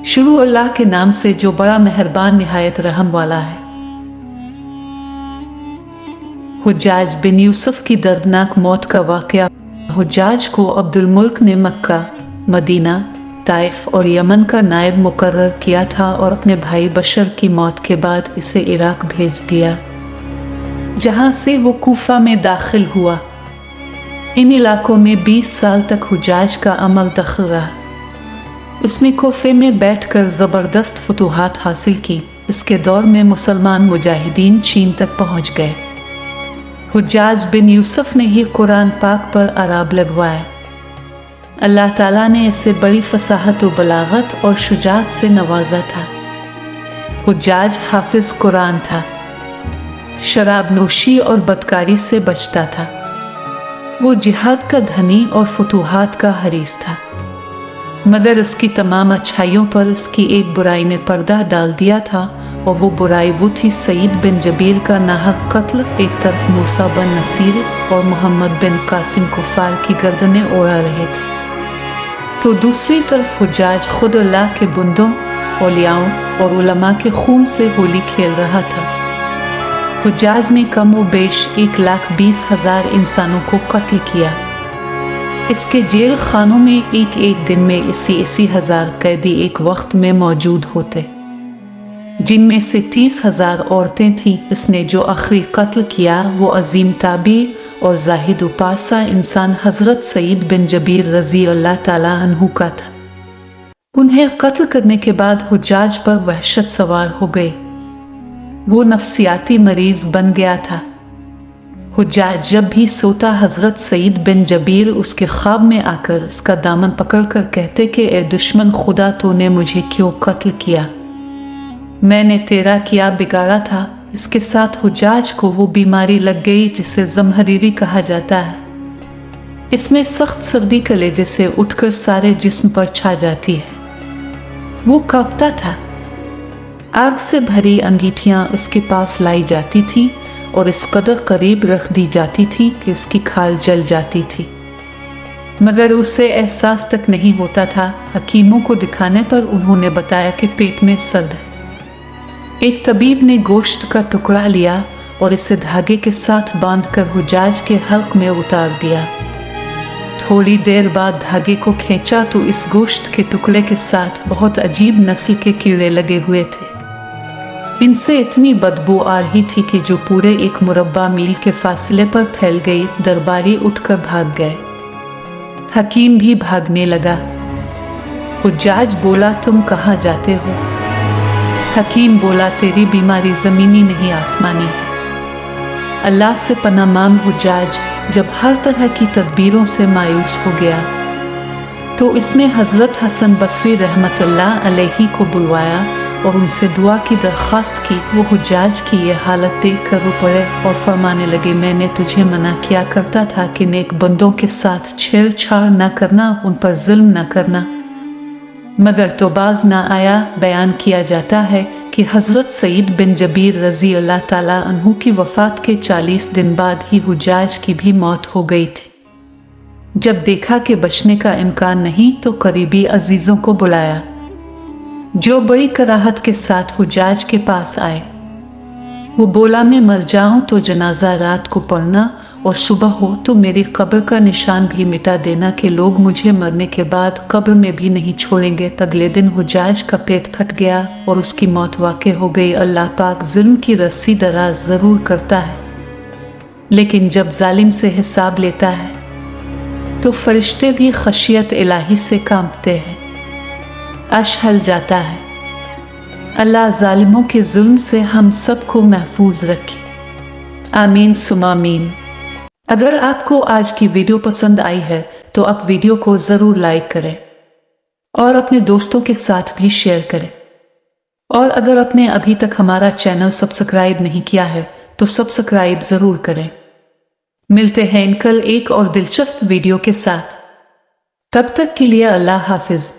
शुरू अल्लाह के नाम से जो बड़ा मेहरबान निहायत रहम वाला है। हुज्जाज बिन यूसुफ की दर्दनाक मौत का वाक़या। हुज्जाज को अब्दुल मुल्क ने मक्का, मदीना, ताइफ और यमन का नायब मुकर्रर किया था और अपने भाई बशर की मौत के बाद इसे इराक भेज दिया, जहां से वो कूफा में दाखिल हुआ। इन इलाकों में 20 साल तक हुज्जाज का अमल दखल रहा। उसने कोफे में बैठकर ज़बरदस्त फतूहात हासिल की। इसके दौर में मुसलमान मुजाहिदीन चीन तक पहुंच गए। हुज्जाज बिन यूसुफ ने ही कुरान पाक पर अराब लगवाया। अल्लाह ताला ने इसे बड़ी फसाहत व बलागत और शुजात से नवाजा था। हुज्जाज हाफिज कुरान था, शराब नोशी और बदकारी से बचता था। वो जिहाद का धनी और फतूहात का हरीस था, मगर उसकी तमाम अच्छाइयों पर उसकी एक बुराई ने पर्दा डाल दिया था, और वो बुराई वो थी सईद बिन जबीर का नाहक कत्ल। एक तरफ मूसा बिन नसीर और मोहम्मद बिन कासिम कुफार की गर्दनें ओढ़ा रहे थे, तो दूसरी तरफ हुज्जाज खुद अल्लाह के बंदों, औलियाओं और उलमा के खून से होली खेल रहा था। हुज्जाज ने कम व बेश 1,20,000 इंसानों को कत्ल किया। इसके जेल खानों में एक दिन में 80,000 कैदी एक वक्त में मौजूद होते, जिनमें से 30,000 औरतें थीं। इसने जो आखिरी कत्ल किया वो अजीम ताबी और जाहिद उपासा इंसान हजरत सईद बिन जबीर रजी अल्लाह ताला अन्हु का था। उन्हें कत्ल करने के बाद हुज्जाज पर वहशत सवार हो गई। वो नफ्सियाती मरीज बन गया था। हुज्जाज जब भी सोता, हजरत सईद बिन जबीर उसके ख्वाब में आकर उसका दामन पकड़कर कहते कि ए दुश्मन खुदा, तूने मुझे क्यों कत्ल किया? मैंने तेरा किया बिगाड़ा था। इसके साथ हुज्जाज को वो बीमारी लग गई जिसे ज़महरीरी कहा जाता है। इसमें सख्त सर्दी कलेजे से उठकर सारे जिस्म पर छा जाती है। वो कांपता था। आग से भरी अंगीठियां उसके पास लाई जाती थी और इस कदर करीब रख दी जाती थी कि इसकी खाल जल जाती थी, मगर उसे एहसास तक नहीं होता था। हकीमों को दिखाने पर उन्होंने बताया कि पेट में सर्द है। एक तबीब ने गोश्त का टुकड़ा लिया और इसे धागे के साथ बांधकर हुज्जाज के हल्क में उतार दिया। थोड़ी देर बाद धागे को खींचा तो इस गोश्त के टुकड़े के साथ बहुत अजीब नस्ल के कीड़े लगे हुए थे। इनसे इतनी बदबू आ रही थी कि जो पूरे 1 मुरब्बा मील के फासले पर फैल गई। दरबारी उठकर भाग गए। हकीम भी भागने लगा। हुज्जाज बोला, तुम कहाँ जाते हो? हकीम बोला, तेरी बीमारी ज़मीनी नहीं आसमानी है। अल्लाह से पनाह मांग। हुज्जाज जब हर तरह की तदबीरों से मायूस हो गया तो इसमें हज़रत हसन बसरी रहमतुल्लाह अलैहि को बुलवाया और उनसे दुआ की दरख्वास्त की। वो हुज्जाज की ये हालत देख कर रो पड़े और फरमाने लगे, मैंने तुझे मना किया करता था कि नेक बंदों के साथ छेड़छाड़ न करना, उन पर जुल्म न करना, मगर तो बाज ना आया। बयान किया जाता है कि हज़रत सईद बिन जबीर रजी अल्लाह ताला अन्हु की वफ़ात के 40 दिन बाद ही हुज्जाज की भी मौत हो गई थी। जब देखा कि बचने का इम्कान नहीं तो करीबी अजीज़ों को बुलाया, जो बड़ी कराहत के साथ हुज्जाज के पास आए। वो बोला, मैं मर जाऊं तो जनाजा रात को पढ़ना और सुबह हो तो मेरी कब्र का निशान भी मिटा देना कि लोग मुझे मरने के बाद कब्र में भी नहीं छोड़ेंगे। अगले दिन हुज्जाज का पेट फट गया और उसकी मौत वाक़ हो गई। अल्लाह पाक जुल्म की रस्सी दराज ज़रूर करता है, लेकिन जब जालिम से हिसाब लेता है तो फरिश्ते भी खशियत इलाही से कांपते हैं। अर्श हिल जाता है। अल्लाह जालिमों के जुल्म से हम सबको महफूज रखे। आमीन सुमा आमीन। अगर आपको आज की वीडियो पसंद आई है तो आप वीडियो को ज़रूर लाइक करें और अपने दोस्तों के साथ भी शेयर करें। और अगर आपने अभी तक हमारा चैनल सब्सक्राइब नहीं किया है तो सब्सक्राइब ज़रूर करें। मिलते हैं कल एक और दिलचस्प वीडियो के साथ। तब तक के लिए अल्लाह हाफिज़।